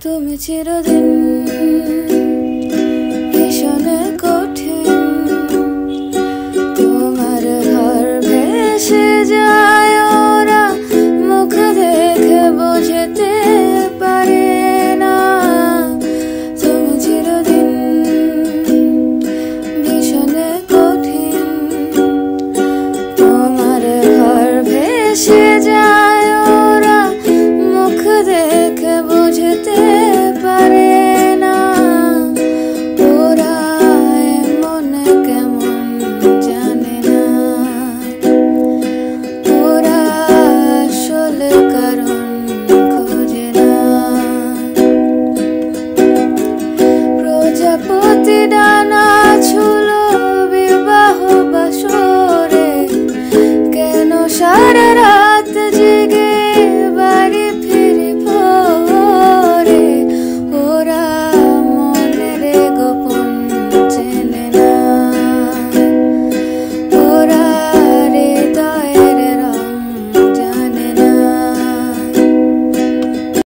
তুমি চিরদিন ভীষণ কঠিন, তোমার ঘর ভেসে যায় ওরা মুখ দেখে বুঝতে পারে না। তুমি চিরদিন ভীষণ কঠিন, তোমার ঘর ভেসে যায় ওরা মুখ দেখে বুঝতে পারে